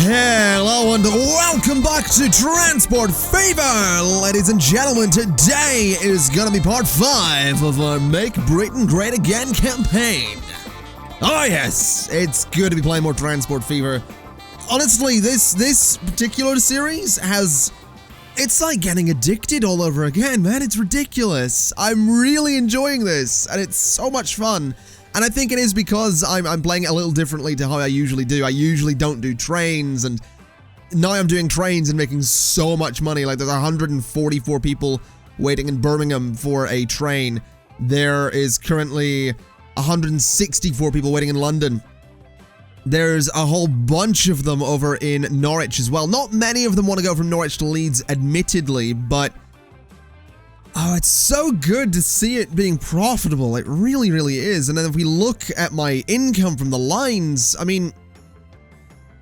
Hello and welcome back to Transport Fever! Ladies and gentlemen, today is gonna be part 5 of our Make Britain Great Again campaign. Oh yes, it's good to be playing more Transport Fever. Honestly, this particular series it's like getting addicted all over again, man. It's ridiculous. I'm really enjoying this, and it's so much fun. And I think it is because I'm playing it a little differently to how I usually do. I usually don't do trains, and now I'm doing trains and making so much money. Like, there's 144 people waiting in Birmingham for a train. There is currently 164 people waiting in London. There's a whole bunch of them over in Norwich as well. Not many of them want to go from Norwich to Leeds, admittedly, but oh, it's so good to see it being profitable. It really, really is. And then if we look at my income from the lines, I mean,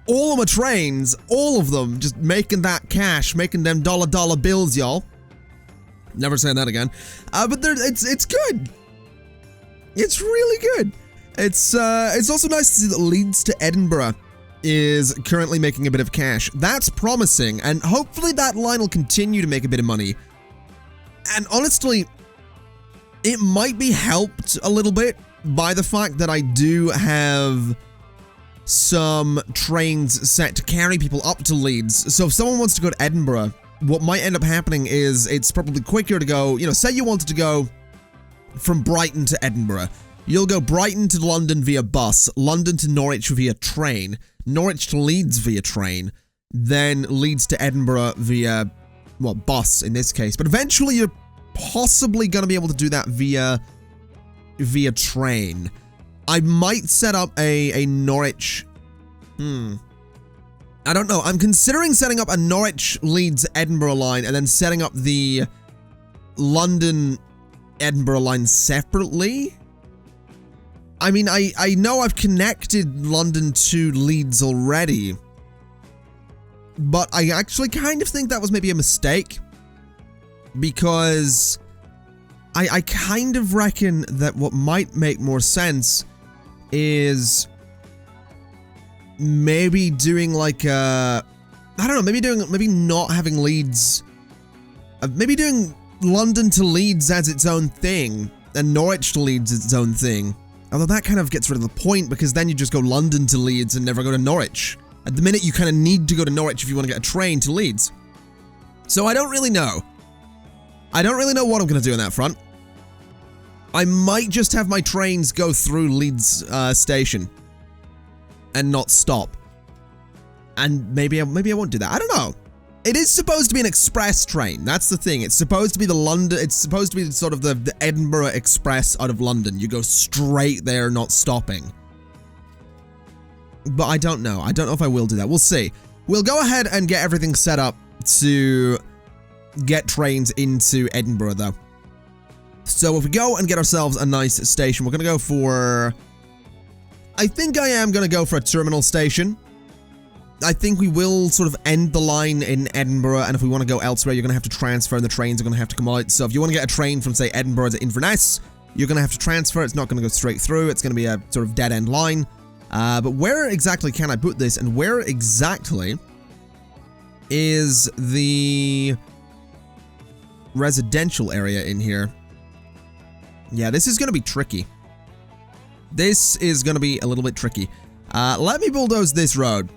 all of my trains, all of them, just making that cash, making them dollar bills, y'all. Never saying that again. But it's good. It's really good. It's also nice to see that Leeds to Edinburgh is currently making a bit of cash. That's promising, and hopefully that line will continue to make a bit of money. And honestly, it might be helped a little bit by the fact that I do have some trains set to carry people up to Leeds. So if someone wants to go to Edinburgh, what might end up happening is it's probably quicker to go, you know, say you wanted to go from Brighton to Edinburgh. You'll go Brighton to London via bus, London to Norwich via train, Norwich to Leeds via train, then Leeds to Edinburgh via, well, bus in this case. But eventually you're possibly going to be able to do that via train. I might set up a Norwich, I don't know. I'm considering setting up a Norwich, Leeds, Edinburgh line and then setting up the London, Edinburgh line separately. I mean, I know I've connected London to Leeds already, but I actually kind of think that was maybe a mistake, because I kind of reckon that what might make more sense is maybe doing like a, I don't know, maybe not having Leeds, maybe doing London to Leeds as its own thing, and Norwich to Leeds as its own thing. Although that kind of gets rid of the point, because then you just go London to Leeds and never go to Norwich. At the minute, you kind of need to go to Norwich if you want to get a train to Leeds. So I don't really know. I don't really know what I'm going to do on that front. I might just have my trains go through Leeds station and not stop. And maybe I won't do that. I don't know. It is supposed to be an express train. That's the thing. It's supposed to be it's supposed to be sort of the Edinburgh Express out of London. You go straight there, not stopping. But I don't know. I don't know if I will do that. We'll see. We'll go ahead and get everything set up to get trains into Edinburgh, though. So if we go and get ourselves a nice station, we're going to go for, I think I am going to go for a terminal station. I think we will sort of end the line in Edinburgh, and if we want to go elsewhere, you're going to have to transfer, and the trains are going to have to come out. So if you want to get a train from, say, Edinburgh to Inverness, you're going to have to transfer. It's not going to go straight through. It's going to be a sort of dead-end line. But where exactly can I put this, and where exactly is the residential area in here? Yeah, this is going to be tricky. This is going to be a little bit tricky. Let me bulldoze this road.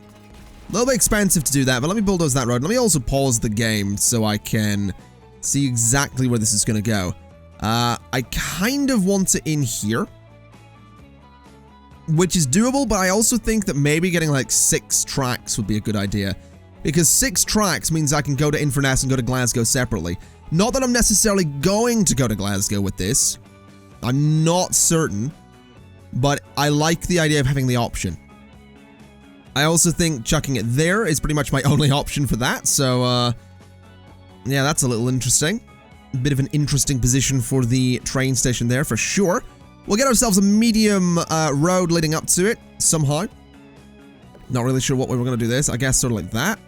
A little bit expensive to do that, but let me bulldoze that road. Let me also pause the game so I can see exactly where this is going to go. I kind of want it in here, which is doable, but I also think that maybe getting like 6 tracks would be a good idea, because 6 tracks means I can go to Inverness and go to Glasgow separately. Not that I'm necessarily going to go to Glasgow with this. I'm not certain, but I like the idea of having the option. I also think chucking it there is pretty much my only option for that, so, yeah, that's a little interesting. A bit of an interesting position for the train station there, for sure. We'll get ourselves a medium road leading up to it, somehow. Not really sure what way we're going to do this. I guess sort of like that.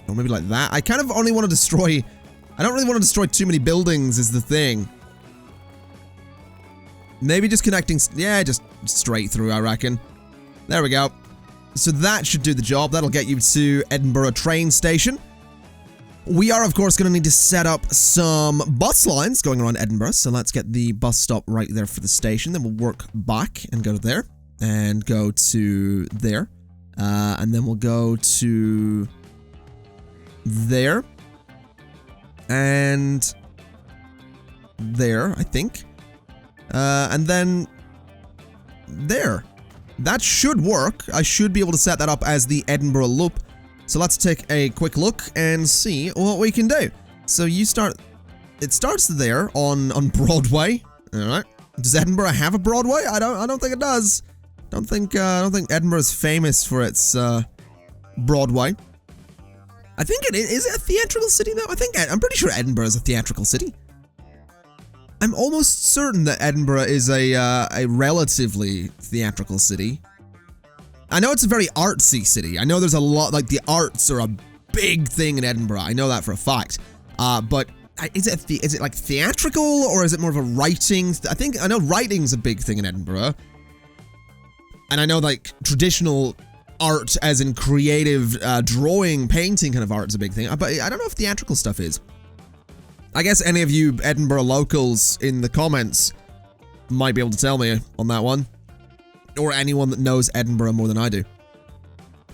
Or maybe like that. I kind of only want to destroy, I don't really want to destroy too many buildings is the thing. Maybe just connecting, yeah, just straight through, I reckon. There we go. So that should do the job. That'll get you to Edinburgh train station. We are, of course, going to need to set up some bus lines going around Edinburgh. So let's get the bus stop right there for the station. Then we'll work back and go to there. And go to there. And then we'll go to there. And there, I think. And then there. That should work. I should be able to set that up as the Edinburgh loop. So let's take a quick look and see what we can do. So you start... It starts there on Broadway. Alright. Does Edinburgh have a Broadway? I don't think it does. I don't think Edinburgh is famous for its Broadway. I think it is it a theatrical city now? I'm pretty sure Edinburgh is a theatrical city. I'm almost certain that Edinburgh is a relatively theatrical city. I know it's a very artsy city. I know there's a lot, like the arts are a big thing in Edinburgh. I know that for a fact. But is it like theatrical or is it more of a writing? I know writing's a big thing in Edinburgh. And I know like traditional art as in creative drawing, painting kind of art is a big thing. But I don't know if theatrical stuff is. I guess any of you Edinburgh locals in the comments might be able to tell me on that one. Or anyone that knows Edinburgh more than I do.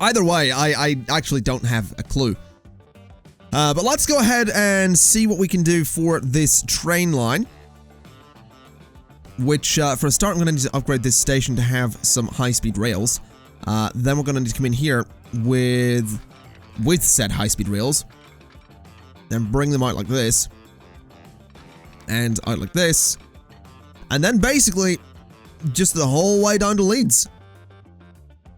Either way, I actually don't have a clue. But let's go ahead and see what we can do for this train line. Which, for a start, I'm going to need to upgrade this station to have some high-speed rails. Then we're going to need to come in here with said high-speed rails. Then bring them out like this. And out like this. And then basically, just the whole way down to Leeds.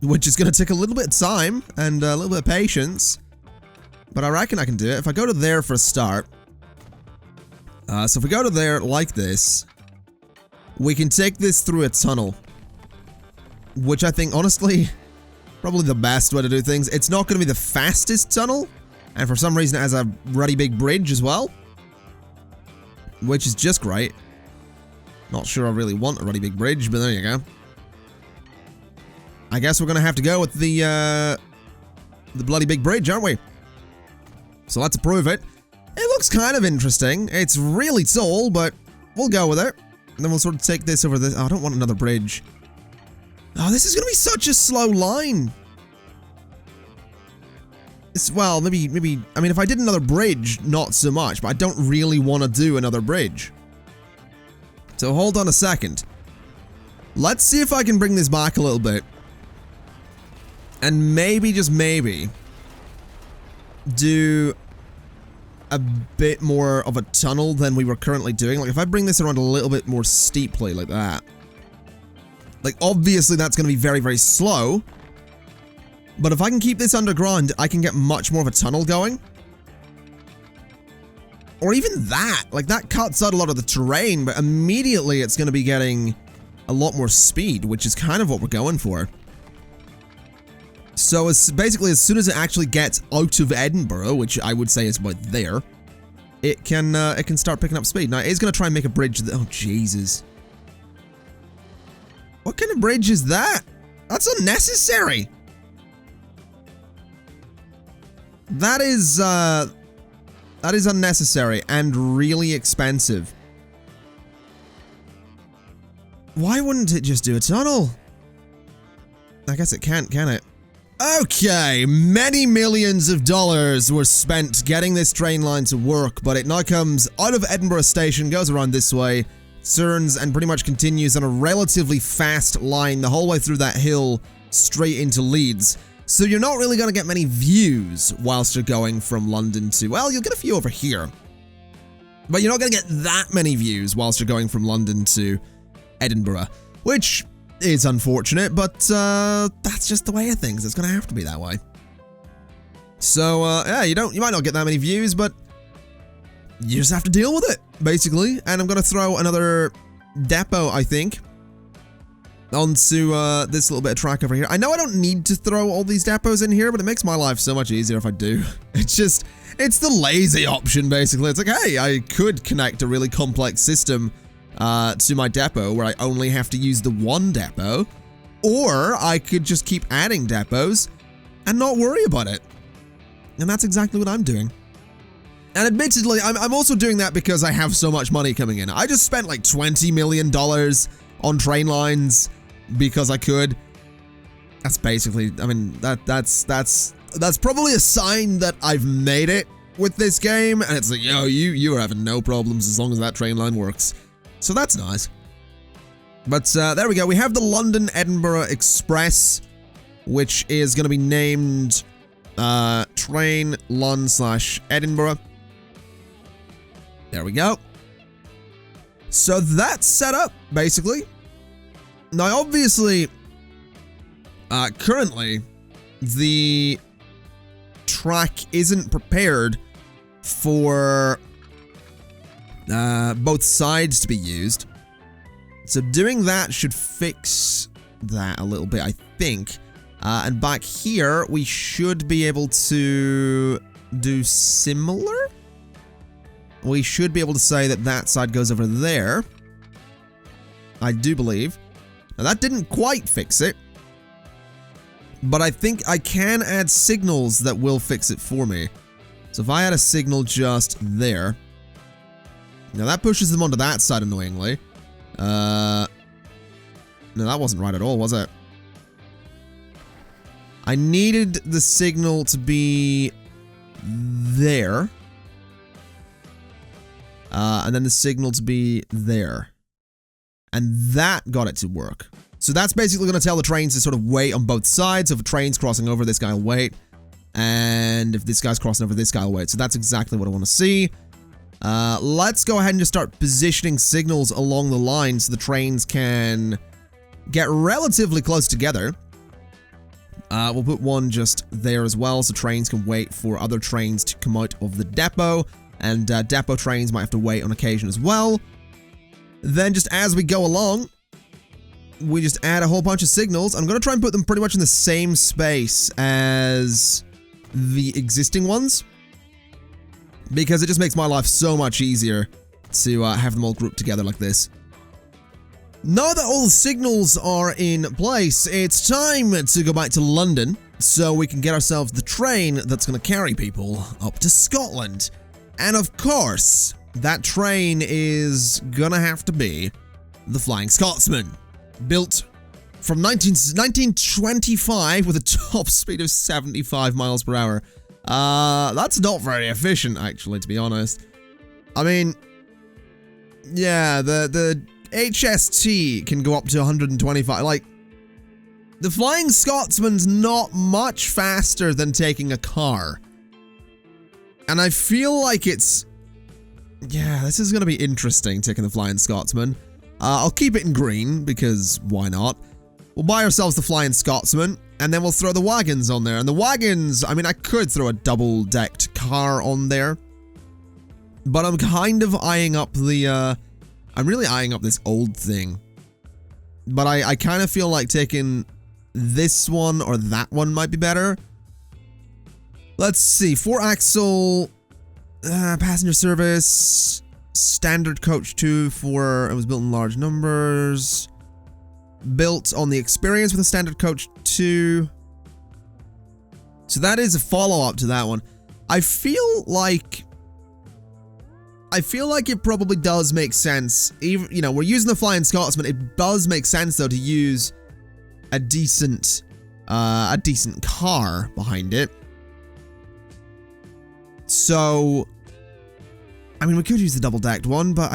Which is going to take a little bit of time and a little bit of patience. But I reckon I can do it. If I go to there for a start. So if we go to there like this. We can take this through a tunnel. Which I think, honestly, probably the best way to do things. It's not going to be the fastest tunnel. And for some reason it has a really big bridge as well. Which is just great. Not sure I really want a really big bridge, but there you go. I guess we're going to have to go with the bloody big bridge, aren't we? So let's approve it. It looks kind of interesting. It's really tall, but we'll go with it. And then we'll sort of take this over this. Oh, I don't want another bridge. Oh, this is going to be such a slow line. Well, maybe, I mean, if I did another bridge, not so much, but I don't really want to do another bridge. So hold on a second. Let's see if I can bring this back a little bit. And maybe, just maybe, do a bit more of a tunnel than we were currently doing. Like, if I bring this around a little bit more steeply like that. Like, obviously that's going to be very, very slow. But if I can keep this underground, I can get much more of a tunnel going. Or even that. Like, that cuts out a lot of the terrain, but immediately it's going to be getting a lot more speed, which is kind of what we're going for. So, basically, as soon as it actually gets out of Edinburgh, which I would say is about there, it can start picking up speed. Now, it is going to try and make a bridge that... Oh, Jesus. What kind of bridge is that? That's unnecessary. That is unnecessary and really expensive. Why wouldn't it just do a tunnel? I guess it can't, can it? Okay, many millions of dollars were spent getting this train line to work, but it now comes out of Edinburgh station, goes around this way, turns and pretty much continues on a relatively fast line the whole way through that hill straight into Leeds. So you're not really going to get many views whilst you're going from London to... Well, you'll get a few over here. But you're not going to get that many views whilst you're going from London to Edinburgh. Which is unfortunate, but that's just the way of things. It's going to have to be that way. So, yeah, you might not get that many views, but you just have to deal with it, basically. And I'm going to throw another depot, I think, onto this little bit of track over here. I know I don't need to throw all these depots in here, but it makes my life so much easier if I do. It's the lazy option, basically. It's like, hey, I could connect a really complex system to my depot where I only have to use the one depot, Or I could just keep adding depots and not worry about it. And that's exactly what I'm doing. And admittedly, I'm also doing that because I have so much money coming in. I just spent like $20 million on train lines because I could. That's basically, I mean, that's probably a sign that I've made it with this game. And it's like, yo, you are having no problems as long as that train line works. So that's nice. But there we go. We have the London-Edinburgh Express, which is going to be named Train Lon/Edinburgh. There we go. So that's set up, basically. Now, obviously, currently, the track isn't prepared for both sides to be used. So doing that should fix that a little bit, I think. And back here, we should be able to do similar. We should be able to say that that side goes over there. I do believe. Now, that didn't quite fix it. But I think I can add signals that will fix it for me. So if I add a signal just there. Now, that pushes them onto that side, annoyingly. No, that wasn't right at all, was it? I needed the signal to be there. And then the signal to be there. And that got it to work. So that's basically going to tell the trains to sort of wait on both sides. So if a train's crossing over, this guy will wait. And if this guy's crossing over, this guy will wait. So that's exactly what I want to see. Let's go ahead and just start positioning signals along the line so the trains can get relatively close together. We'll put one just there as well so trains can wait for other trains to come out of the depot. And depot trains might have to wait on occasion as well. Then just as we go along, we just add a whole bunch of signals. I'm going to try and put them pretty much in the same space as the existing ones, because it just makes my life so much easier to have them all grouped together like this. Now that all the signals are in place, it's time to go back to London so we can get ourselves the train that's going to carry people up to Scotland. And of course, that train is going to have to be the Flying Scotsman, built from 1925 with a top speed of 75 miles per hour. That's not very efficient, actually, to be honest. I mean, yeah, the HST can go up to 125. Like, the Flying Scotsman's not much faster than taking a car. And I feel like it's... yeah, this is going to be interesting, taking the Flying Scotsman. I'll keep it in green, because why not? We'll buy ourselves the Flying Scotsman, and then we'll throw the wagons on there. And the wagons, I mean, I could throw a double-decked car on there. But I'm kind of eyeing up the, I'm really eyeing up this old thing. But I kind of feel like taking this one or that one might be better. Let's see, 4-axle, passenger service, standard coach 2 for, it was built in large numbers. Built on the experience with a standard coach 2. So that is a follow-up to that one. I feel like it probably does make sense. Even, you know, we're using the Flying Scotsman. It does make sense though to use a decent car behind it. So, I mean, we could use the double-decked one, but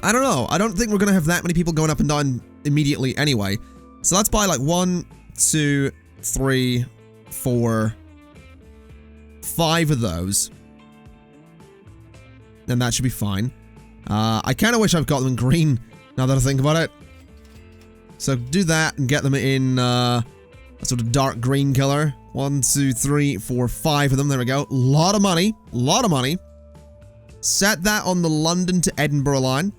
I don't know. I don't think we're going to have that many people going up and down immediately anyway. So let's buy like 1, 2, 3, 4, 5 of those. And that should be fine. I kind of wish I've got them in green now that I think about it. So do that and get them in a sort of dark green color. 1, 2, 3, 4, 5 of them. There we go. Lot of money. Lot of money. Set that on the London to Edinburgh line.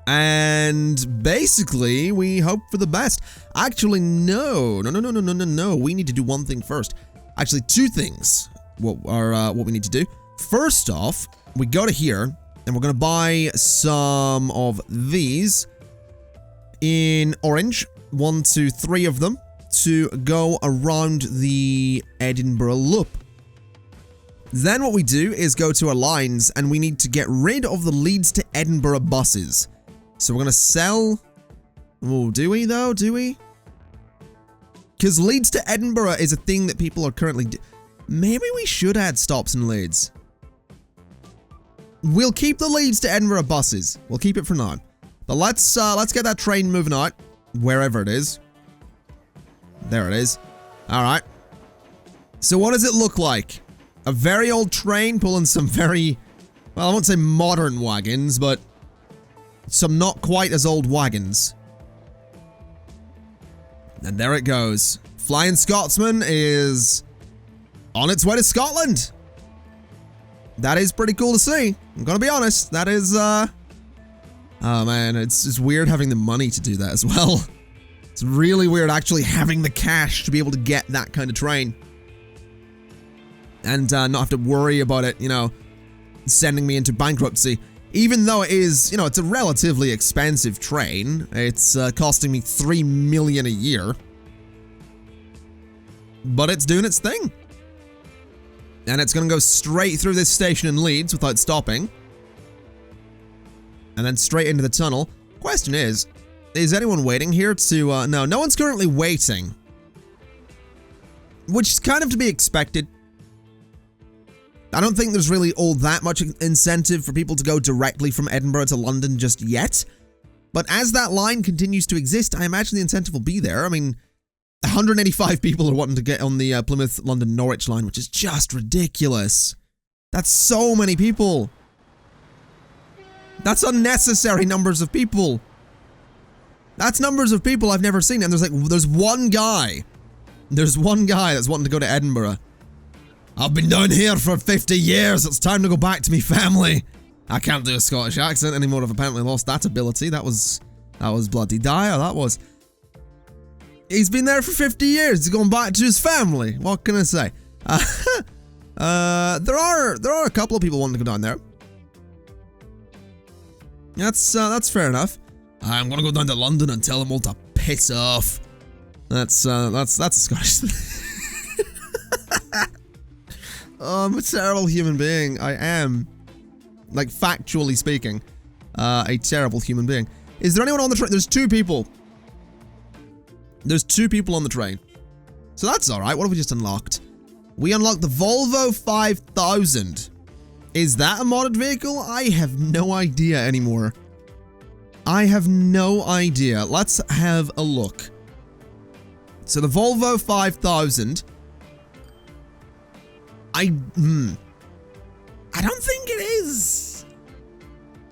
And basically, we hope for the best. Actually, no. We need to do one thing first. Actually, 2 things. What we need to do. First off, we go to here, and we're going to buy some of these. in orange. 1, 2, 3 of them to go around the Edinburgh loop. Then what we do is go to our lines and we need to get rid of the Leeds to Edinburgh buses. So we're going to sell... Oh, do we though? Do we? Because Leeds to Edinburgh is a thing that people are currently... Maybe we should add stops in Leeds. We'll keep the Leeds to Edinburgh buses. We'll keep it for now. But let's get that train moving out. Wherever it is. There it is. Alright. So what does it look like? A very old train pulling some very... Well, I won't say modern wagons, but... some not quite as old wagons. And there it goes. Flying Scotsman is... on its way to Scotland. That is pretty cool to see. I'm gonna be honest. That is, oh man, it's just weird having the money to do that as well. It's really weird actually having the cash to be able to get that kind of train. And not have to worry about it, you know, sending me into bankruptcy. Even though it is, you know, it's a relatively expensive train. It's costing me $3 million a year. But it's doing its thing. And it's going to go straight through this station in Leeds without stopping. And then straight into the tunnel. Question is anyone waiting here to, no one's currently waiting. Which is kind of to be expected. I don't think there's really all that much incentive for people to go directly from Edinburgh to London just yet. But as that line continues to exist, I imagine the incentive will be there. I mean, 185 people are wanting to get on the Plymouth, London, Norwich line, which is just ridiculous. That's so many people. That's unnecessary numbers of people. That's numbers of people I've never seen. And there's one guy. There's one guy that's wanting to go to Edinburgh. I've been down here for 50 years. It's time to go back to me family. I can't do a Scottish accent anymore. I've apparently lost that ability. That was bloody dire. That was. He's been there for 50 years. He's going back to his family. What can I say? There are a couple of people wanting to go down there. That's fair enough. I'm gonna go down to London and tell them all to piss off. That's a Scottish thing. Oh, I'm a terrible human being. I am. Like, factually speaking, a terrible human being. Is there anyone on the train? There's 2 people. There's 2 people on the train. So that's alright. What have we just unlocked? We unlocked the Volvo 5000. Is that a modded vehicle? I have no idea anymore. I have no idea. Let's have a look. So the Volvo 5000... I don't think it is.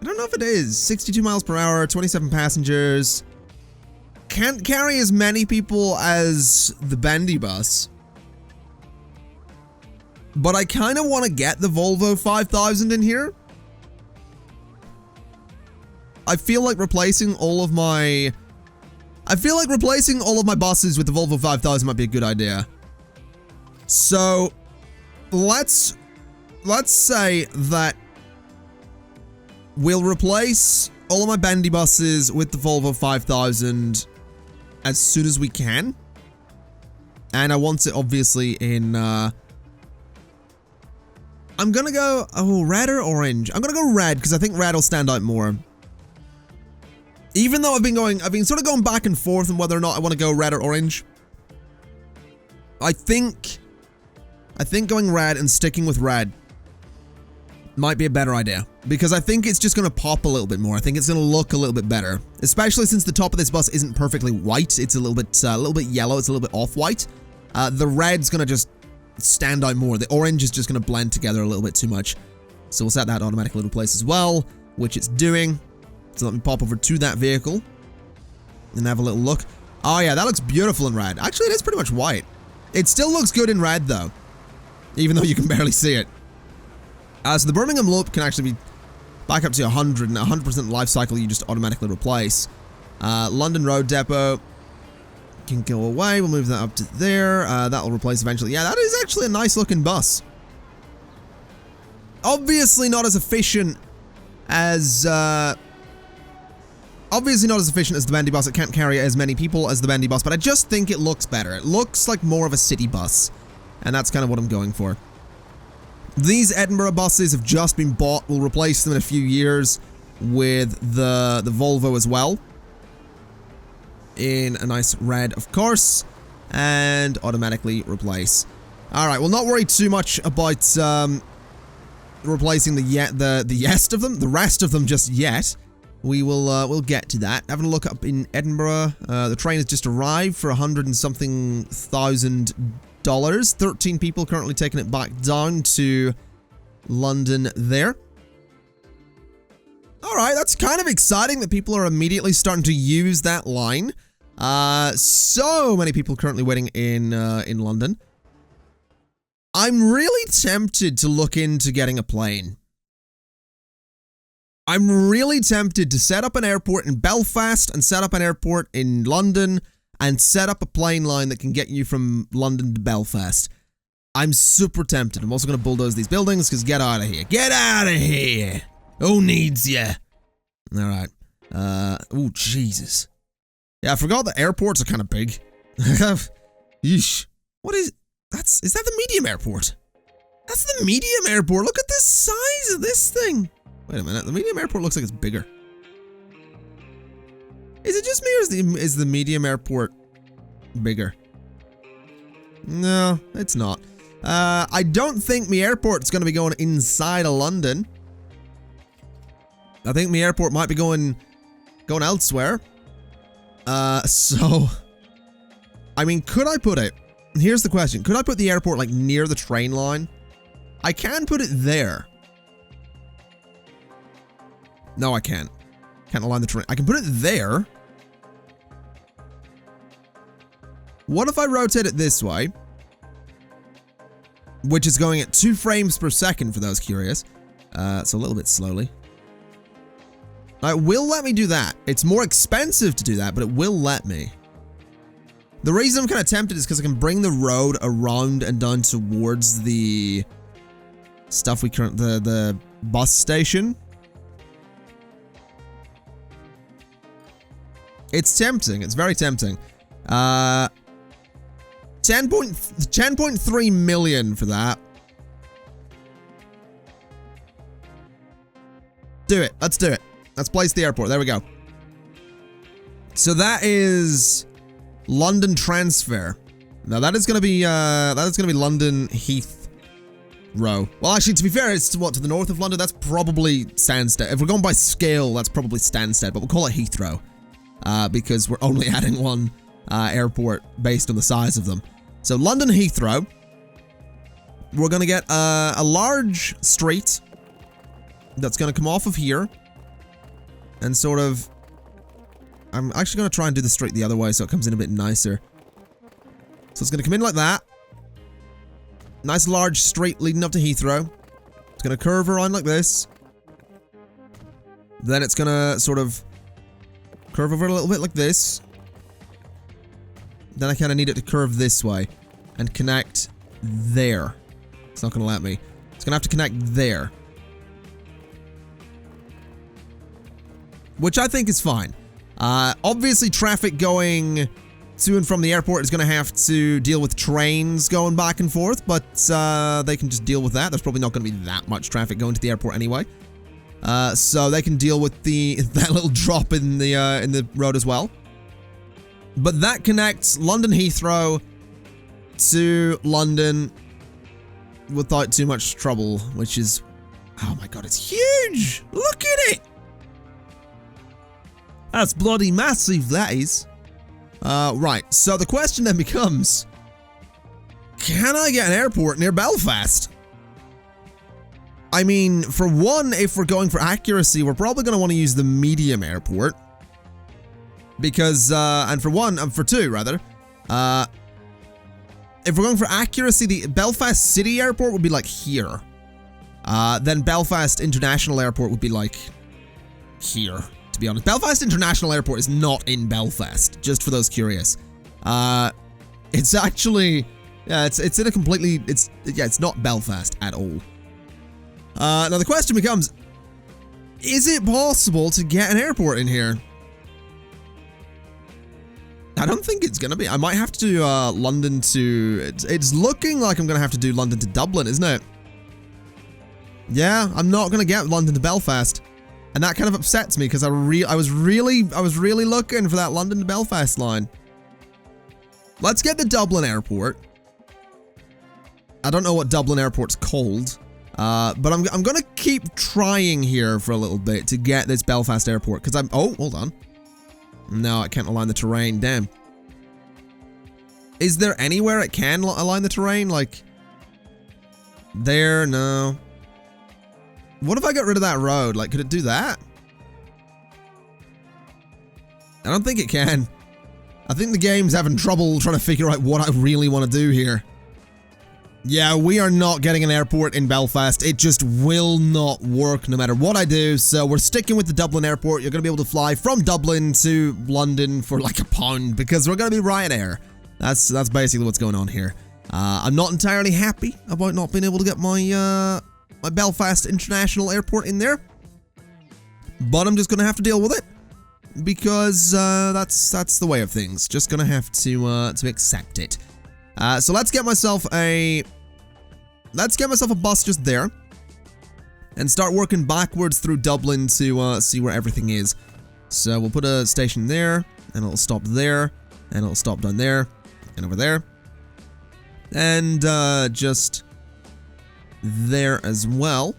I don't know if it is. 62 miles per hour, 27 passengers. Can't carry as many people as the Bendy bus. But I kind of want to get the Volvo 5000 in here. I feel like replacing all of my buses with the Volvo 5000 might be a good idea. So let's say that we'll replace all of my Bendy buses with the Volvo 5000 as soon as we can. And I want it obviously in, I'm gonna go, red or orange? I'm gonna go red because I think red will stand out more. Even though I've been sort of going back and forth on whether or not I want to go red or orange. I think going red and sticking with red might be a better idea. Because I think it's just going to pop a little bit more. I think it's going to look a little bit better. Especially since the top of this bus isn't perfectly white. It's a little bit yellow. It's a little bit off-white. The red's going to just stand out more. The orange is just going to blend together a little bit too much. So we'll set that automatic little place as well, which it's doing. So let me pop over to that vehicle and have a little look. Oh yeah, that looks beautiful in red. Actually, it is pretty much white. It still looks good in red though, even though you can barely see it. So the Birmingham loop can actually be back up to 100, and 100% life cycle you just automatically replace. London Road Depot can go away. We'll move that up to there. That'll replace eventually. Yeah, that is actually a nice looking bus. Obviously not as efficient as... Obviously not as efficient as the bendy bus. It can't carry as many people as the bendy bus, but I just think it looks better. It looks like more of a city bus, and that's kind of what I'm going for. These Edinburgh buses have just been bought. We'll replace them in a few years with the Volvo as well. In a nice red, of course, and automatically replace. All right, we'll not worry too much about replacing the rest of them just yet. We will we'll get to that. Having a look up in Edinburgh, the train has just arrived for $100 and something thousand. 13 people currently taking it back down to London there. All right, that's kind of exciting that people are immediately starting to use that line. So many people currently waiting in London. I'm really tempted to look into getting a plane. I'm really tempted to set up an airport in Belfast and set up an airport in London and set up a plane line that can get you from London to Belfast. I'm super tempted. I'm also going to bulldoze these buildings because get out of here. Get out of here. Who needs you? All right. Oh, Jesus. Yeah, I forgot the airports are kind of big. Yeesh. What is... Is that the medium airport? That's the medium airport. Look at the size of this thing. Wait a minute. The medium airport looks like it's bigger. Is it just me or is the medium airport bigger? No, it's not. I don't think my airport's going to be going inside of London. I think my airport might be going elsewhere. So, I mean, could I put it? Here's the question. Could I put the airport like near the train line? I can put it there. No, I can't. Can't align the train. I can put it there. What if I rotate it this way? Which is going at 2 frames per second for those curious. So a little bit slowly. It will let me do that. It's more expensive to do that, but it will let me. The reason I'm kind of tempted is because I can bring the road around and down towards the stuff the bus station. It's tempting. It's very tempting. 10.3 million for that. Do it. Let's do it. Let's place the airport. There we go. So that is London transfer. Now that is going to be London Heathrow. Well, actually, to be fair, it's to the north of London. That's probably Stansted. If we're going by scale, that's probably Stansted, but we'll call it Heathrow because we're only adding one airport based on the size of them. So London Heathrow. We're going to get a large street that's going to come off of here and sort of... I'm actually going to try and do the street the other way so it comes in a bit nicer. So it's going to come in like that. Nice large street leading up to Heathrow. It's going to curve around like this. Then it's going to sort of curve over a little bit like this. Then I kind of need it to curve this way and connect there. It's not going to let me. It's going to have to connect there. Which I think is fine. Obviously, traffic going to and from the airport is going to have to deal with trains going back and forth, but they can just deal with that. There's probably not going to be that much traffic going to the airport anyway. So they can deal with that little drop in the road as well. But that connects London Heathrow to London without too much trouble, which is... Oh my god, it's huge! Look at it! That's bloody massive, that is. Right, so the question then becomes, can I get an airport near Belfast? I mean, for one, if we're going for accuracy, we're probably going to want to use the medium airport. Because, and for two, rather. If we're going for accuracy, the Belfast City Airport would be like here. Then Belfast International Airport would be like here. To be honest, Belfast International Airport is not in Belfast, just for those curious. It's actually, yeah, it's in a completely, it's not Belfast at all. Now the question becomes, is it possible to get an airport in here? I don't think it's gonna be. I might have to do London to... It's looking like I'm gonna have to do London to Dublin, isn't it? Yeah, I'm not gonna get London to Belfast. And that kind of upsets me because I was really looking for that London to Belfast line. Let's get the Dublin airport. I don't know what Dublin airport's called. But I'm gonna keep trying here for a little bit to get this Belfast airport because I'm... Oh, hold on. No, I can't align the terrain. Damn. Is there anywhere it can align the terrain? Like... There? No. What if I got rid of that road? Like, could it do that? I don't think it can. I think the game's having trouble trying to figure out what I really want to do here. Yeah, we are not getting an airport in Belfast. It just will not work no matter what I do. So we're sticking with the Dublin airport. You're going to be able to fly from Dublin to London for like £1 because we're going to be Ryanair. That's basically what's going on here. I'm not entirely happy about not being able to get my my Belfast International Airport in there, but I'm just going to have to deal with it because that's the way of things. Just going to have to accept it. So let's get myself a bus just there and start working backwards through Dublin to see where everything is. So we'll put a station there, and it'll stop there, and it'll stop down there, and over there, and just there as well.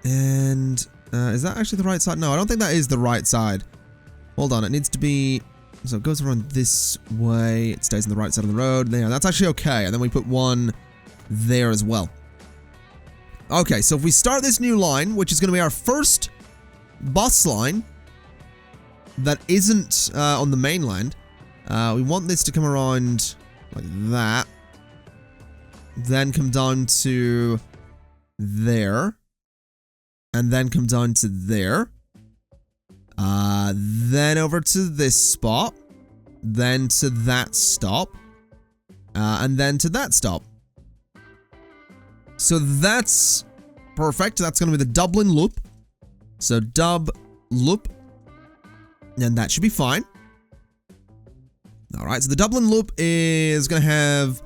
And is that actually the right side? No, I don't think that is the right side. Hold on, it needs to be... So it goes around this way, it stays on the right side of the road. There, that's actually okay. And then we put one there as well. Okay, so if we start this new line, which is going to be our first bus line that isn't on the mainland, we want this to come around like that. Then come down to there. And then come down to there. Then over to this spot, then to that stop, and then to that stop. So that's perfect. That's going to be the Dublin loop. So Dub loop, and that should be fine. All right, so the Dublin loop is going to have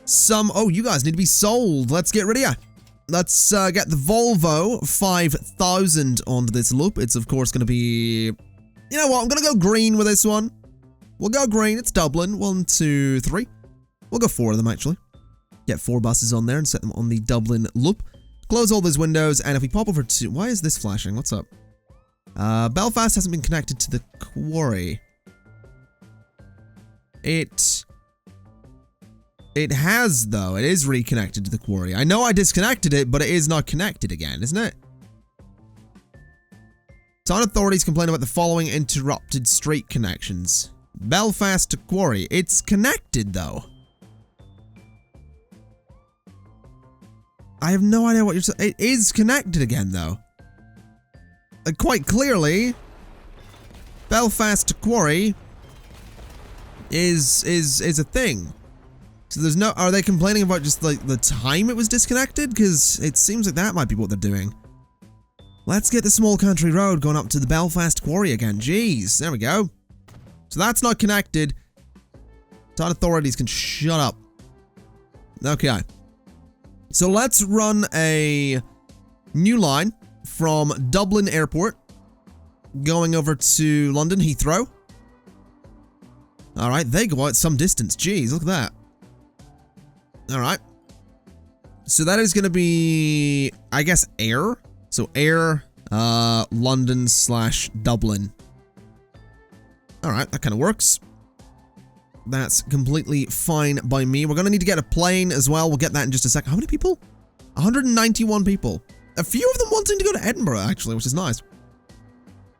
some... Oh, you guys need to be sold. Let's get rid of you. Let's get the Volvo 5000 onto this loop. It's, of course, going to be... You know what? I'm going to go green with this one. We'll go green. It's Dublin. 1, 2, 3. We'll go 4 of them, actually. Get 4 buses on there and set them on the Dublin loop. Close all those windows, and if we pop over to... Why is this flashing? What's up? Belfast hasn't been connected to the quarry. It has, though. It is reconnected to the quarry. I know I disconnected it, but it is not connected again, isn't it? Town authorities complain about the following interrupted street connections. Belfast to quarry. It's connected, though. I have no idea what you're saying. It is connected again, though. Quite clearly, Belfast to quarry is a thing. So there's no... Are they complaining about just, like, the time it was disconnected? Because it seems like that might be what they're doing. Let's get the small country road going up to the Belfast quarry again. Jeez, there we go. So that's not connected. Town authorities can shut up. Okay. So let's run a new line from Dublin Airport going over to London Heathrow. Alright, they go out some distance. Jeez, look at that. Alright. So that is going to be, I guess, air. So air, London / Dublin. Alright, that kind of works. That's completely fine by me. We're going to need to get a plane as well. We'll get that in just a second. How many people? 191 people. A few of them wanting to go to Edinburgh, actually, which is nice.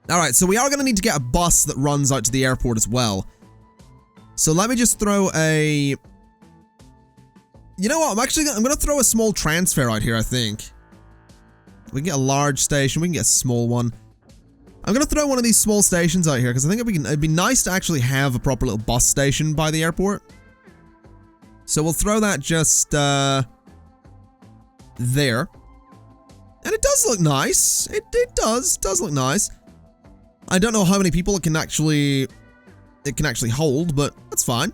Alright, so we are going to need to get a bus that runs out to the airport as well. So let me just throw a... You know what? I'm going to throw a small transfer out here, I think. We can get a large station. We can get a small one. I'm going to throw one of these small stations out here because I think it'd be nice to actually have a proper little bus station by the airport. So we'll throw that just there. And it does look nice. It does look nice. I don't know how many people it can actually it can actually hold, but that's fine.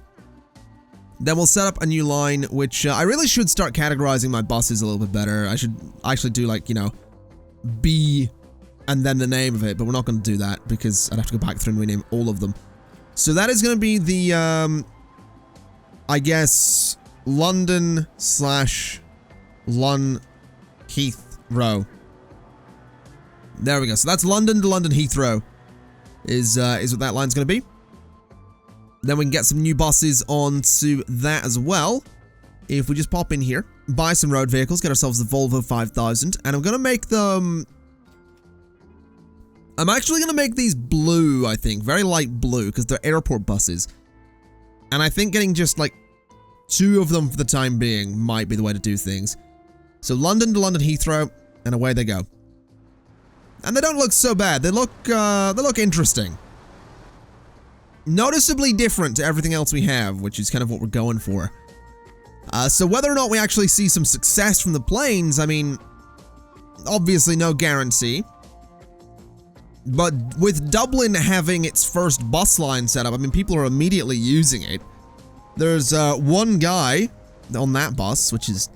Then we'll set up a new line, which I really should start categorizing my buses a little bit better. I should actually do, like, you know, B and then the name of it, but we're not going to do that because I'd have to go back through and rename all of them. So that is going to be the, I guess, London / Lon Heathrow. There we go. So that's London to London Heathrow is what that line's going to be. Then we can get some new buses onto that as well. If we just pop in here, buy some road vehicles, get ourselves the Volvo 5000, and I'm going to make them... I'm actually going to make these blue, I think. Very light blue, because they're airport buses. And I think getting just, like, 2 of them for the time being might be the way to do things. So London to London Heathrow, and away they go. And they don't look so bad. They look interesting. Noticeably different to everything else we have, which is kind of what we're going for. So whether or not we actually see some success from the planes, I mean, obviously no guarantee. But with Dublin having its first bus line set up, I mean, people are immediately using it. There's one guy on that bus, which is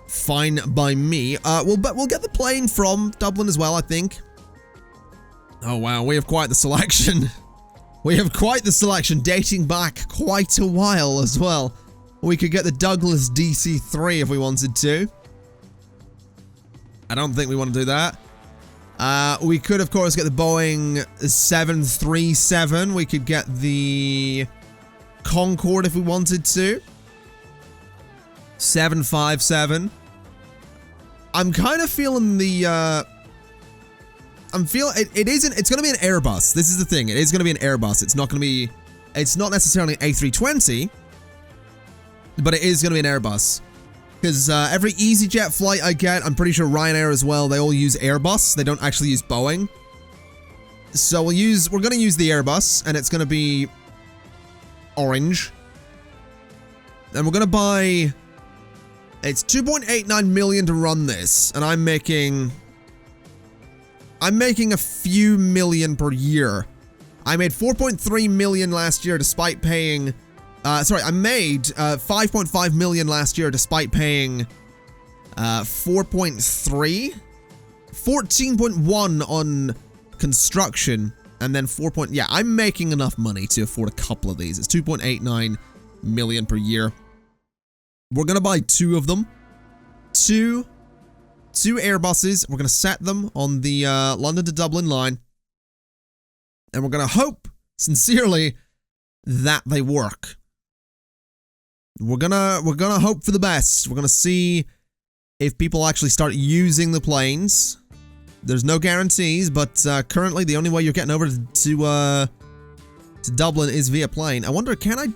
fine by me. We'll get the plane from Dublin as well, I think. Oh wow, we have quite the selection. We have quite the selection, dating back quite a while as well. We could get the Douglas DC-3 if we wanted to. I don't think we want to do that. We could, of course, get the Boeing 737. We could get the Concorde if we wanted to. 757. I'm kind of feeling the, it's going to be an Airbus. This is the thing. It is going to be an Airbus. It's not necessarily an A320, but it is going to be an Airbus. Because every EasyJet flight I get, I'm pretty sure Ryanair as well, they all use Airbus. They don't actually use Boeing. So we're going to use the Airbus, and it's going to be orange. And we're going to buy... It's 2.89 million to run this, and I'm making a few million per year. I made 4.3 million last year despite paying... I made 5.5 million last year despite paying 4.3? 14.1 on construction, and then 4. Yeah, I'm making enough money to afford a couple of these. It's 2.89 million per year. We're gonna buy 2 of them. Two Airbuses. We're gonna set them on the London to Dublin line. And we're gonna hope, sincerely, that they work. We're gonna hope for the best. We're gonna see if people actually start using the planes. There's no guarantees, but currently the only way you're getting over to Dublin is via plane. I wonder, can I?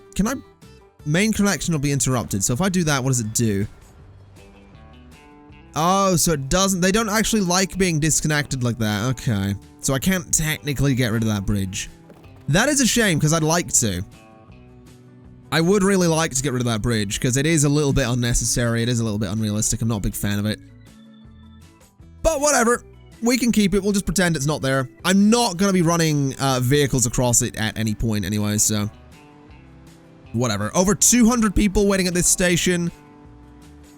Main connection will be interrupted. So if I do that, what does it do? Oh, so it doesn't. They don't actually like being disconnected like that. Okay, so I can't technically get rid of that bridge. That is a shame because I'd like to. I would really like to get rid of that bridge because it is a little bit unnecessary. It is a little bit unrealistic. I'm not a big fan of it. But whatever. We can keep it. We'll just pretend it's not there. I'm not going to be running vehicles across it at any point anyway, so... Whatever. Over 200 people waiting at this station.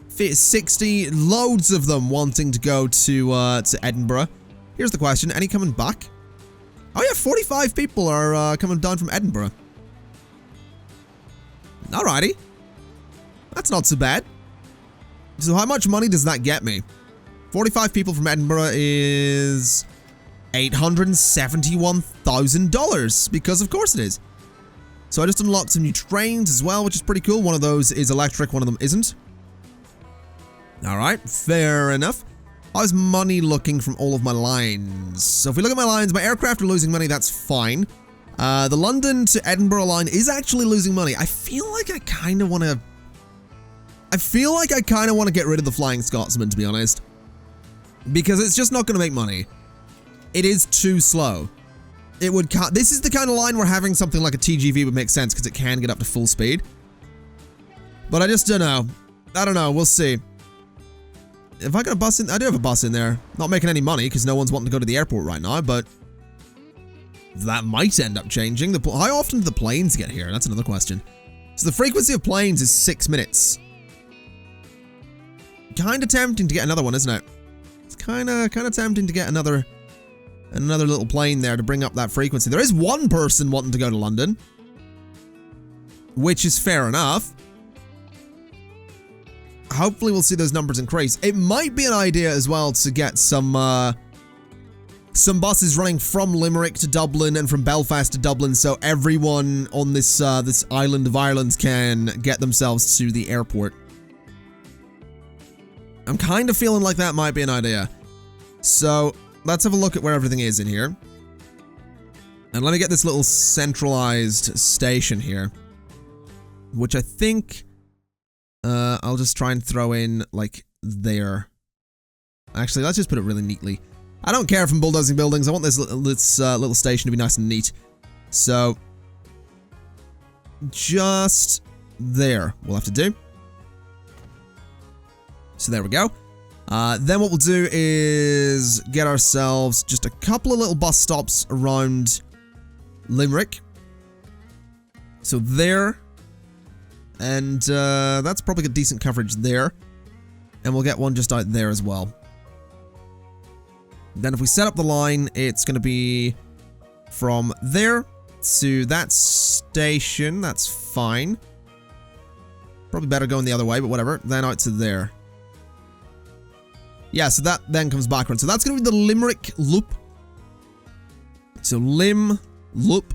60, loads of them wanting to go to Edinburgh. Here's the question. Any coming back? Oh yeah, 45 people are coming down from Edinburgh. Alrighty. That's not so bad. So how much money does that get me? 45 people from Edinburgh is $871,000, because of course it is. So I just unlocked some new trains as well, which is pretty cool. One of those is electric, one of them isn't. Alright, fair enough. How's money looking from all of my lines? So if we look at my lines, my aircraft are losing money, that's fine. The London to Edinburgh line is actually losing money. I feel like I kind of want to get rid of the Flying Scotsman, to be honest. Because it's just not going to make money. It is too slow. It would cut. This is the kind of line where having something like a TGV would make sense because it can get up to full speed. But I just don't know. I don't know. We'll see. If I got a bus in, I do have a bus in there. Not making any money because no one's wanting to go to the airport right now, but that might end up changing. How often do the planes get here? That's another question. So the frequency of planes is 6 minutes. Kind of tempting to get another one, isn't it? It's kind of tempting to get another little plane there to bring up that frequency. There is one person wanting to go to London, which is fair enough. Hopefully we'll see those numbers increase. It might be an idea as well to get some buses running from Limerick to Dublin and from Belfast to Dublin, so everyone on this this island of Ireland can get themselves to the airport. I'm kind of feeling like that might be an idea. So let's have a look at where everything is in here. And let me get this little centralized station here, which I think I'll just try and throw in like there. Actually, let's just put it really neatly. I don't care if I'm bulldozing buildings. I want this little station to be nice and neat. So just there we'll have to do. So there we go. Then what we'll do is get ourselves just a couple of little bus stops around Limerick. So there. And that's probably got decent coverage there. And we'll get one just out there as well. Then if we set up the line, it's going to be from there to that station. That's fine. Probably better going the other way, but whatever. Then out to there. Yeah, so that then comes back around. So that's going to be the Limerick loop. So Lim loop.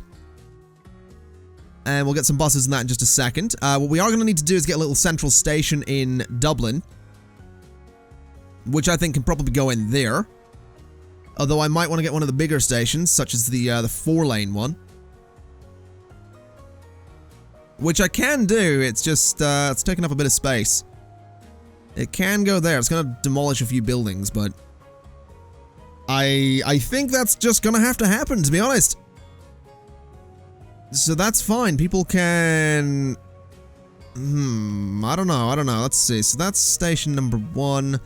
And we'll get some buses in that in just a second. What we are going to need to do is get a little central station in Dublin, which I think can probably go in there. Although I might want to get one of the bigger stations, such as the 4-lane one. Which I can do, it's just, it's taking up a bit of space. It can go there. It's going to demolish a few buildings, but I think that's just going to have to happen, to be honest. So that's fine. People can... I don't know. Let's see. So that's station number 1.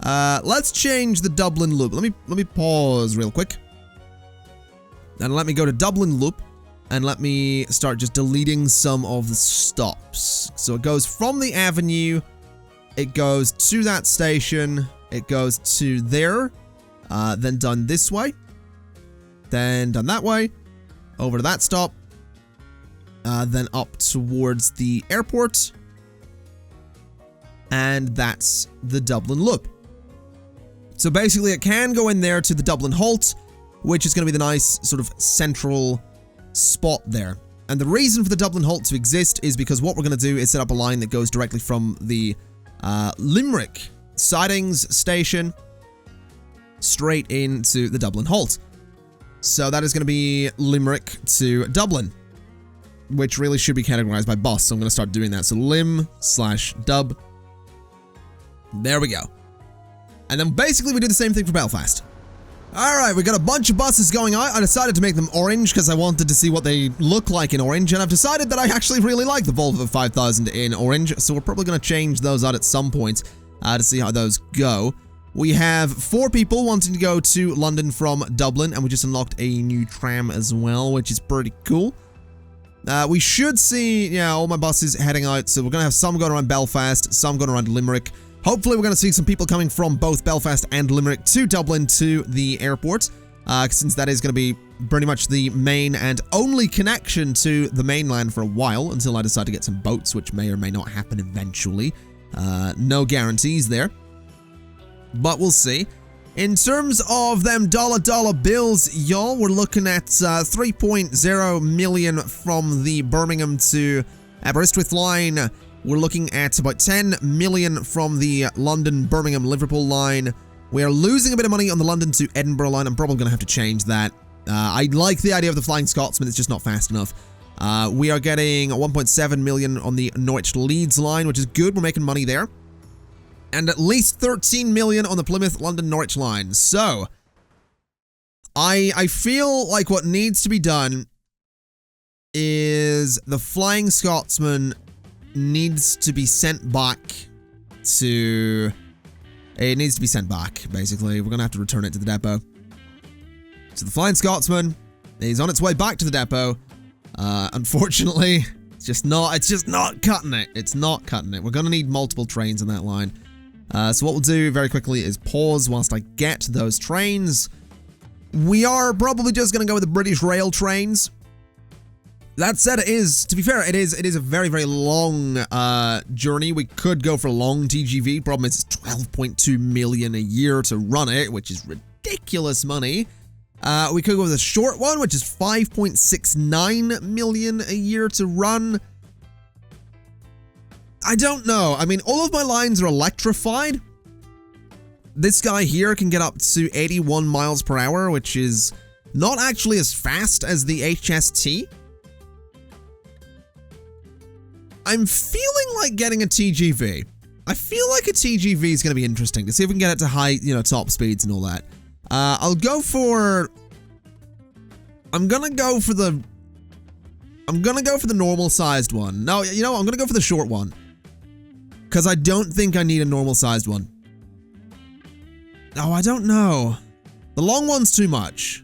Let's change the Dublin loop. Let me pause real quick. And let me go to Dublin loop. And let me start just deleting some of the stops. So it goes from the avenue. It goes to that station. It goes to there. Then done this way. Then done that way. Over to that stop. Then up towards the airport. And that's the Dublin loop. So basically it can go in there to the Dublin halt, which is going to be the nice sort of central spot there. And the reason for the Dublin halt to exist is because what we're going to do is set up a line that goes directly from the Limerick sidings station straight into the Dublin halt. So that is going to be Limerick to Dublin, which really should be categorized by bus. So I'm going to start doing that. So lim/dub. There we go. And then basically we do the same thing for Belfast. Alright, we got a bunch of buses going out. I decided to make them orange because I wanted to see what they look like in orange. And I've decided that I actually really like the Volvo 5000 in orange. So we're probably going to change those out at some point to see how those go. We have 4 people wanting to go to London from Dublin. And we just unlocked a new tram as well, which is pretty cool. We should see, yeah, all my buses heading out. So we're going to have some going around Belfast, some going around Limerick. Hopefully we're going to see some people coming from both Belfast and Limerick to Dublin to the airport, since that is going to be pretty much the main and only connection to the mainland for a while, until I decide to get some boats, which may or may not happen eventually. No guarantees there, but we'll see. In terms of them dollar bills, y'all, we're looking at 3.0 million from the Birmingham to Aberystwyth line. We're looking at about 10 million from the London, Birmingham, Liverpool line. We are losing a bit of money on the London to Edinburgh line. I'm probably going to have to change that. I like the idea of the Flying Scotsman. It's just not fast enough. We are getting 1.7 million on the Norwich Leeds line, which is good. We're making money there. And at least 13 million on the Plymouth, London, Norwich line. So, I feel like what needs to be done is the Flying Scotsman needs to be sent back to... It needs to be sent back, basically. We're going to have to return it to the depot. So the Flying Scotsman He's on its way back to the depot. Unfortunately, it's just not cutting it. It's not cutting it. We're gonna need multiple trains on that line. So what we'll do very quickly is pause whilst I get those trains. We are probably just gonna go with the British Rail trains. That said, to be fair, it is a very, very long journey. We could go for a long TGV. Problem is, it's 12.2 million a year to run it, which is ridiculous money. We could go with a short one, which is 5.69 million a year to run. I don't know. I mean, all of my lines are electrified. This guy here can get up to 81 miles per hour, which is not actually as fast as the HST. I'm feeling like getting a TGV. I feel like a TGV is going to be interesting to see if we can get it to high, top speeds and all that. I'm gonna go for the normal sized one. No, I'm gonna go for the short one. Because I don't think I need a normal sized one. Oh, I don't know. The long one's too much.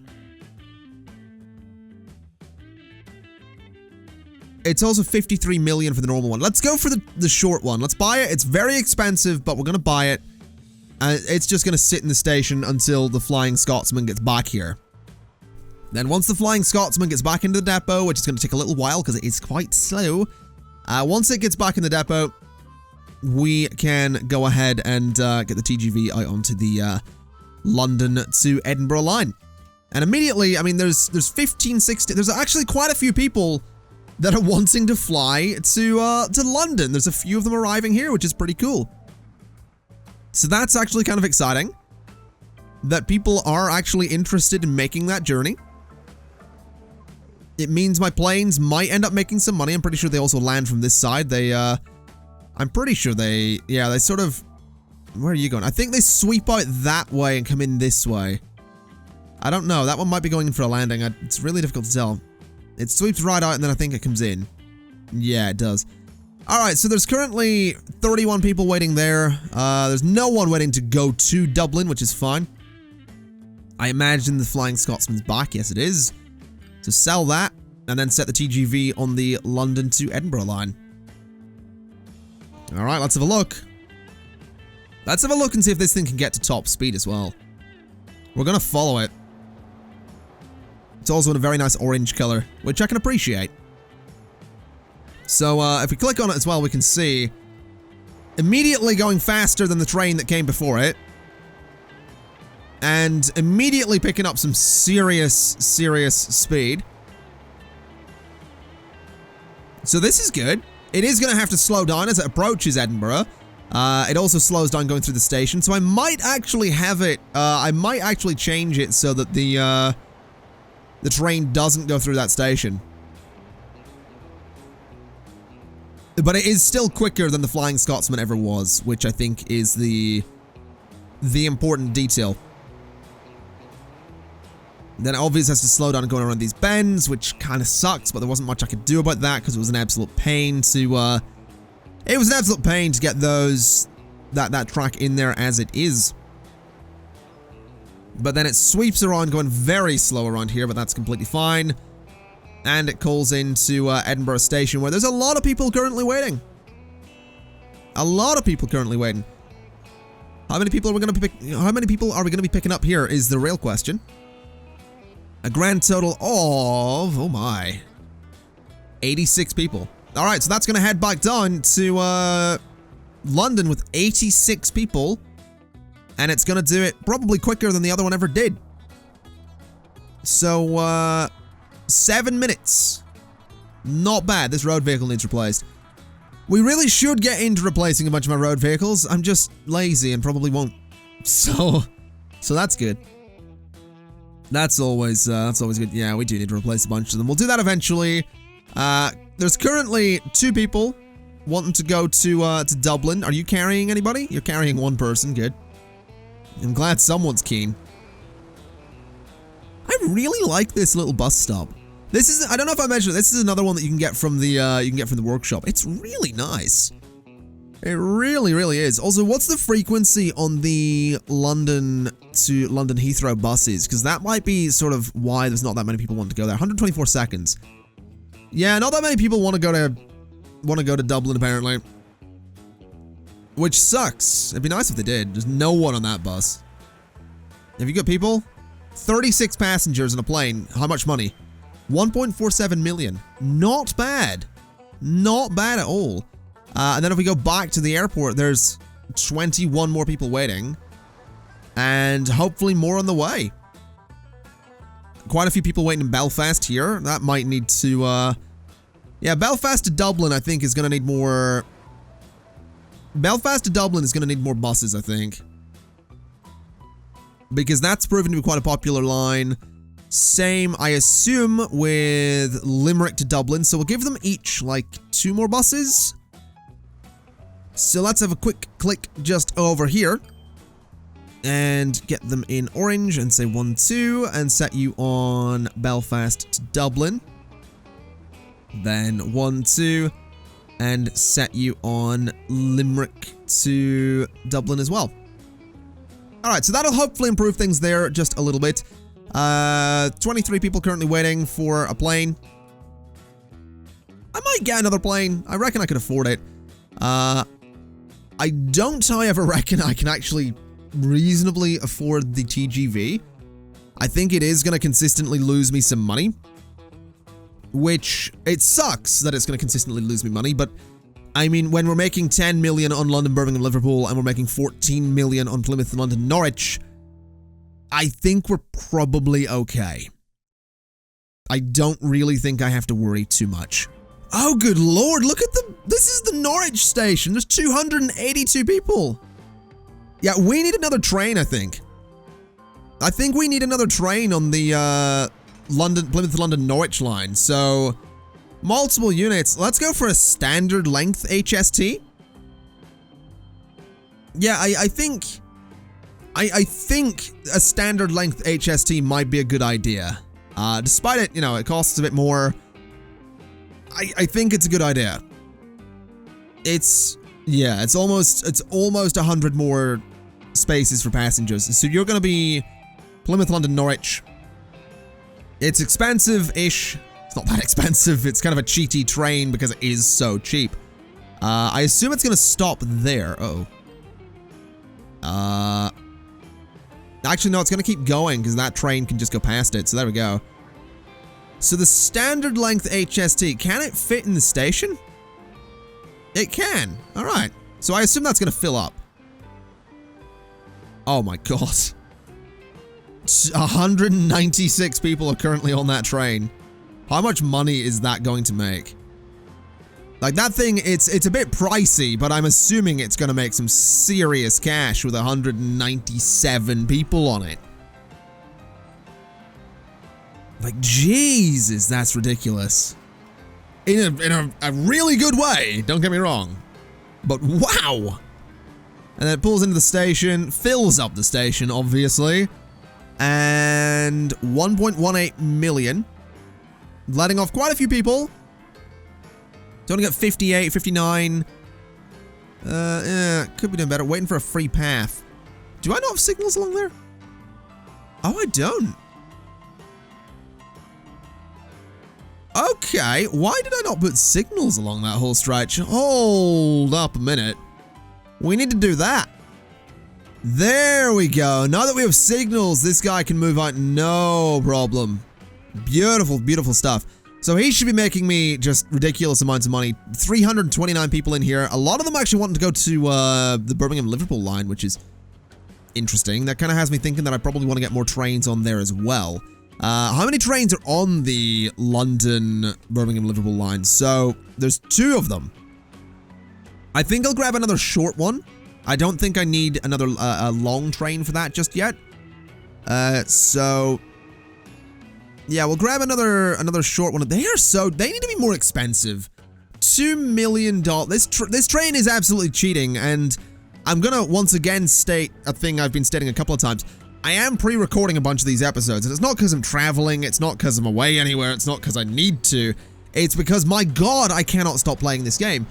It's also 53 million for the normal one. Let's go for the short one. Let's buy it. It's very expensive, but we're gonna buy it. It's just going to sit in the station until the Flying Scotsman gets back here. Then once the Flying Scotsman gets back into the depot, which is going to take a little while because it is quite slow. Once it gets back in the depot, we can go ahead and get the TGV out onto the London to Edinburgh line. And immediately, I mean, there's 15, 16, there's actually quite a few people that are wanting to fly to London. There's a few of them arriving here, which is pretty cool. So that's actually kind of exciting, that people are actually interested in making that journey. It means my planes might end up making some money. I'm pretty sure they also land from this side. I'm pretty sure they sort of, where are you going? I think they sweep out that way and come in this way. I don't know. That one might be going in for a landing. It's really difficult to tell. It sweeps right out and then I think it comes in. Yeah, it does. Alright, so there's currently 31 people waiting there. There's no one waiting to go to Dublin, which is fine. I imagine the Flying Scotsman's back. Yes, it is. So sell that, and then set the TGV on the London to Edinburgh line. Alright, let's have a look. Let's have a look and see if this thing can get to top speed as well. We're gonna follow it. It's also in a very nice orange color, which I can appreciate. So, if we click on it as well, we can see immediately going faster than the train that came before it. And immediately picking up some serious speed. So this is good. It is going to have to slow down as it approaches Edinburgh. It also slows down going through the station. So I might actually have it, I might actually change it so that the train doesn't go through that station. But it is still quicker than the Flying Scotsman ever was, which I think is the important detail. Then it obviously has to slow down going around these bends, which kind of sucks, but there wasn't much I could do about that because it was an absolute pain to, it was an absolute pain to get that track in there as it is. But then it sweeps around going very slow around here, but that's completely fine. And it calls into Edinburgh Station, where there's a lot of people currently waiting. A lot of people currently waiting. How many people are we going to be picking up here is the real question. A grand total of, oh my, 86 people. All right, so that's going to head back down to London with 86 people, and it's going to do it probably quicker than the other one ever did. So 7 minutes. Not bad. This road vehicle needs replaced. We really should get into replacing a bunch of my road vehicles. I'm just lazy and probably won't. So that's good. That's always good. Yeah, we do need to replace a bunch of them. We'll do that eventually. There's currently 2 people wanting to go to Dublin. Are you carrying anybody? You're carrying 1 person. Good. I'm glad someone's keen. I really like this little bus stop. This is, I don't know if I mentioned it, this is another one that you can get from the workshop. It's really nice. It really, really is. Also, what's the frequency on the London to London Heathrow buses? Because that might be sort of why there's not that many people want to go there. 124 seconds. Yeah, not that many people want to go to Dublin, apparently. Which sucks. It'd be nice if they did. There's no one on that bus. Have you got people? 36 passengers in a plane. How much money? 1.47 million. Not bad. Not bad at all. And then if we go back to the airport, there's 21 more people waiting. And hopefully more on the way. Quite a few people waiting in Belfast here. That might need to, yeah, Belfast to Dublin, I think, is going to need more... Belfast to Dublin is going to need more buses, I think. Because that's proven to be quite a popular line. Same, I assume, with Limerick to Dublin. So we'll give them each, like, 2 more buses. So let's have a quick click just over here. And get them in orange and say 1, 2. And set you on Belfast to Dublin. Then 1, 2. And set you on Limerick to Dublin as well. Alright, so that'll hopefully improve things there just a little bit. 23 people currently waiting for a plane. I might get another plane. I reckon I could afford it. I don't, however, reckon I can actually reasonably afford the TGV. I think it is going to consistently lose me some money. Which, it sucks that it's going to consistently lose me money, but I mean, when we're making 10 million on London, Birmingham, Liverpool, and we're making 14 million on Plymouth, London, Norwich, I think we're probably okay. I don't really think I have to worry too much. Oh, good lord, look at this is the Norwich station. There's 282 people. Yeah, we need another train, I think. I think we need another train on the, Plymouth, London, Norwich line. So, multiple units. Let's go for a standard length HST. Yeah, I think a standard length HST might be a good idea. Despite it, you know, it costs a bit more. I think it's a good idea. It's almost 100 more spaces for passengers. So you're going to be Plymouth, London, Norwich. It's expensive-ish. It's not that expensive. It's kind of a cheaty train because it is so cheap. I assume it's going to stop there. Actually, no, it's going to keep going because that train can just go past it. So there we go. So the standard length HST, can it fit in the station? It can. All right. So I assume that's going to fill up. Oh my god. 196 people are currently on that train. How much money is that going to make? Like, that thing, it's a bit pricey, but I'm assuming it's going to make some serious cash with 197 people on it. Like, Jesus, that's ridiculous. In a really good way, don't get me wrong. But wow! And then it pulls into the station, fills up the station, obviously. And 1.18 million. Letting off quite a few people. Don't get 58, 59. Could be doing better. Waiting for a free path. Do I not have signals along there? Oh, I don't. Okay, why did I not put signals along that whole stretch? Hold up a minute. We need to do that. There we go. Now that we have signals, this guy can move out no problem. Beautiful, beautiful stuff. So he should be making me just ridiculous amounts of money. 329 people in here. A lot of them actually wanting to go to the Birmingham-Liverpool line, which is interesting. That kind of has me thinking that I probably want to get more trains on there as well. How many trains are on the London-Birmingham-Liverpool line? So there's 2 of them. I think I'll grab another short one. I don't think I need another a long train for that just yet. So yeah, we'll grab another short one. They need to be more expensive. $2 million. This train is absolutely cheating, and I'm gonna once again state a thing I've been stating a couple of times. I am pre-recording a bunch of these episodes, and it's not because I'm traveling, it's not because I'm away anywhere, it's not because I need to. It's because, my god, I cannot stop playing this game.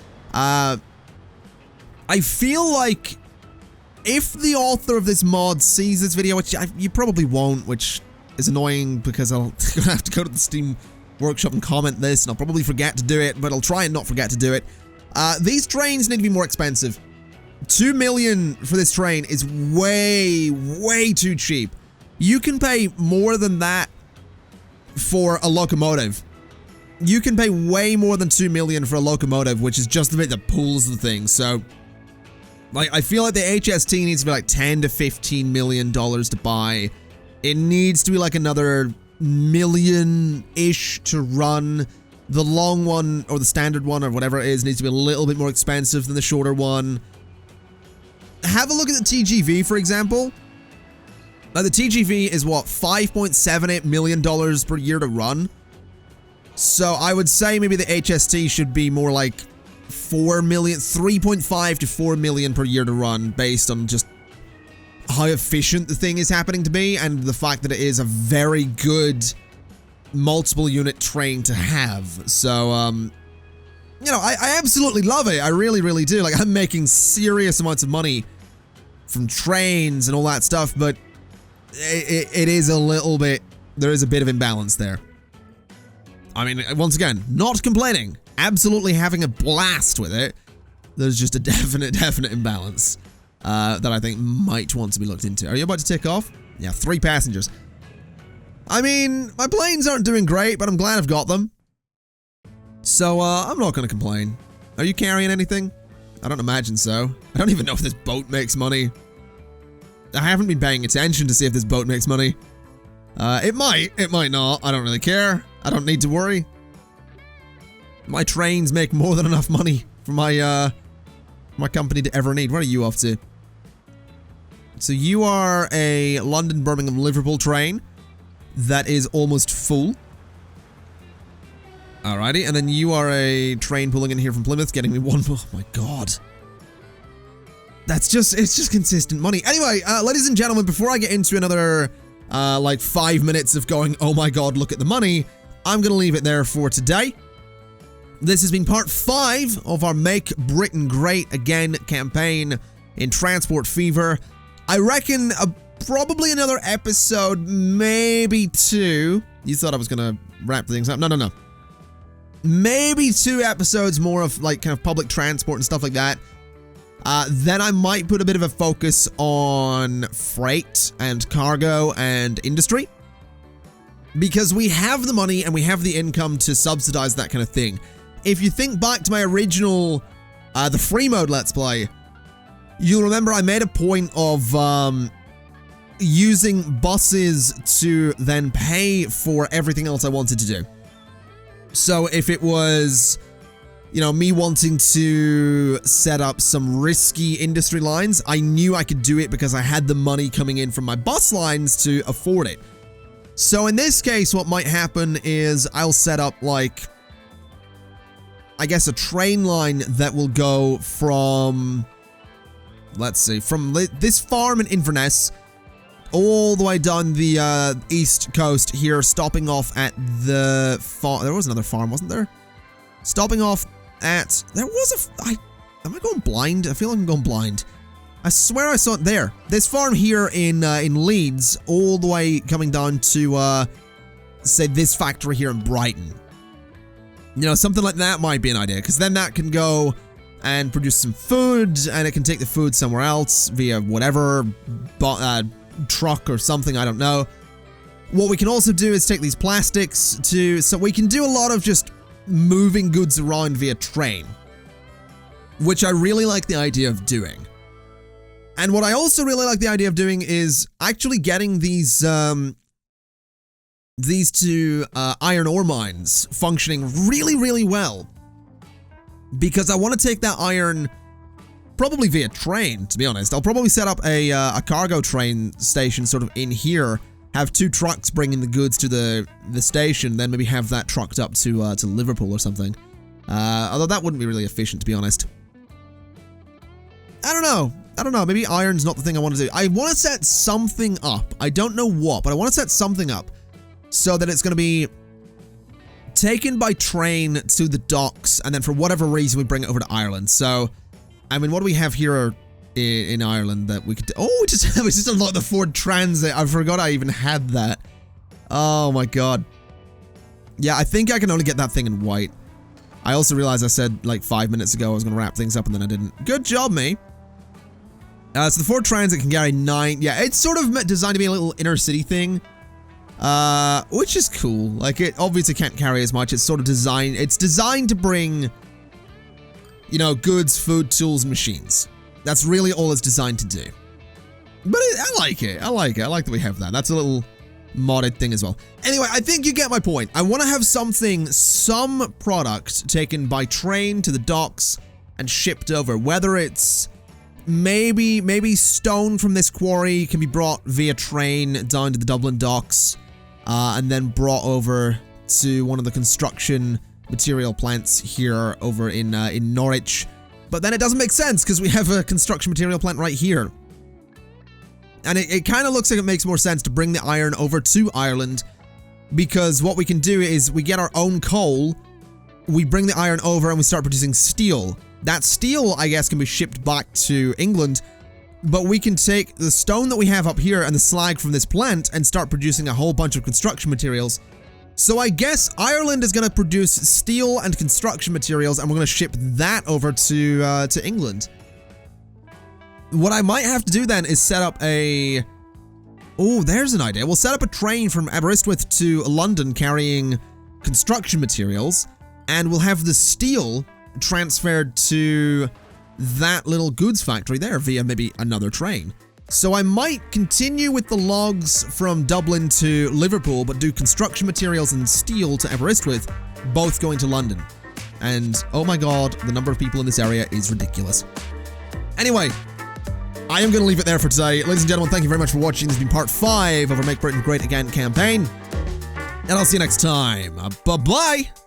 I I feel like if the author of this mod sees this video, which you probably won't, which is annoying because I'll have to go to the Steam Workshop and comment this, and I'll probably forget to do it, but I'll try and not forget to do it. These trains need to be more expensive. 2 million for this train is way too cheap. You can pay more than that for a locomotive. You can pay way more than 2 million for a locomotive, which is just the bit that pulls the thing. So, like, I feel like the HST needs to be like 10 to 15 million dollars to buy. It needs to be like another million-ish to run. The long one, or the standard one, or whatever it is, needs to be a little bit more expensive than the shorter one. Have a look at the TGV, for example. Now, the TGV is what, $5.78 million per year to run? So I would say maybe the HST should be more like 4 million, 3.5 to 4 million per year to run, based on just how efficient the thing is happening to be, and the fact that it is a very good multiple unit train to have. So, you know, I absolutely love it. I really do. Like, I'm making serious amounts of money from trains and all that stuff, but it is a little bit, there is a bit of imbalance there. I mean, once again, not complaining, absolutely having a blast with it. There's just a definite imbalance that I think might want to be looked into. Are you about to take off? Yeah, 3 passengers. I mean, my planes aren't doing great, but I'm glad I've got them. So, I'm not going to complain. Are you carrying anything? I don't imagine so. I don't even know if this boat makes money. I haven't been paying attention to see if this boat makes money. It might not. I don't really care. I don't need to worry. My trains make more than enough money for my company to ever need. Where are you off to? So you are a London, Birmingham, Liverpool train that is almost full. Alrighty, and then you are a train pulling in here from Plymouth, getting me one. Oh my god. It's just consistent money. Anyway, ladies and gentlemen, before I get into another, like 5 minutes of going, oh my god, look at the money, I'm gonna leave it there for today. This has been part 5 of our Make Britain Great Again campaign in Transport Fever. I reckon probably another episode, maybe 2. You thought I was gonna wrap things up. No. Maybe 2 episodes more of like kind of public transport and stuff like that. Then I might put a bit of a focus on freight and cargo and industry. Because we have the money and we have the income to subsidize that kind of thing. If you think back to my original, the free mode Let's Play, you'll remember I made a point of using buses to then pay for everything else I wanted to do. So if it was, you know, me wanting to set up some risky industry lines, I knew I could do it because I had the money coming in from my bus lines to afford it. So in this case, what might happen is I'll set up like, I guess, a train line that will go from, let's see, from this farm in Inverness all the way down the east coast here, stopping off at the farm. There was another farm, wasn't there? Stopping off at, there was am I going blind? I feel like I'm going blind. I swear I saw it there. This farm here in Leeds, all the way coming down to, say, this factory here in Brighton. You know, something like that might be an idea, because then that can go and produce some food, and it can take the food somewhere else via whatever truck or something, I don't know. What we can also do is take these plastics so we can do a lot of just moving goods around via train, which I really like the idea of doing. And what I also really like the idea of doing is actually getting these two iron ore mines functioning really well, because I want to take that iron probably via train, to be honest. I'll probably set up a cargo train station sort of in here, have 2 trucks bringing the goods to the station, then maybe have that trucked up to Liverpool or something. Although that wouldn't be really efficient, to be honest. I don't know, maybe iron's not the thing I want to do. I want to set something up. I don't know what, but I want to set something up so that it's going to be taken by train to the docks, and then for whatever reason we bring it over to Ireland. So I mean, what do we have here in Ireland that we could do? Oh, we just unlocked the Ford Transit. I forgot I even had that. Oh my god. Yeah, I think I can only get that thing in white. I also realized I said like 5 minutes ago I was going to wrap things up and then I didn't. Good job, me. So the Ford Transit can carry 9. Yeah, it's sort of designed to be a little inner city thing. Which is cool. Like, it obviously can't carry as much. It's sort of designed. It's designed to bring, you know, goods, food, tools, and machines. That's really all it's designed to do. But I like it. I like it. I like that we have that. That's a little modded thing as well. Anyway, I think you get my point. I want to have some product taken by train to the docks and shipped over. Whether it's maybe stone from this quarry can be brought via train down to the Dublin docks, and then brought over to one of the construction material plants here over in Norwich. But then it doesn't make sense because we have a construction material plant right here. And it kind of looks like it makes more sense to bring the iron over to Ireland, because what we can do is we get our own coal, we bring the iron over, and we start producing steel. That steel, I guess, can be shipped back to England, but we can take the stone that we have up here and the slag from this plant and start producing a whole bunch of construction materials. So I guess Ireland is going to produce steel and construction materials, and we're going to ship that over to England. What I might have to do then is set up a... Oh, there's an idea. We'll set up a train from Aberystwyth to London carrying construction materials, and we'll have the steel transferred to that little goods factory there via maybe another train. So I might continue with the logs from Dublin to Liverpool, but do construction materials and steel to Aberystwyth, both going to London. And oh my god, the number of people in this area is ridiculous. Anyway, I am going to leave it there for today. Ladies and gentlemen, thank you very much for watching. This has been part 5 of our Make Britain Great Again campaign. And I'll see you next time. Bye-bye!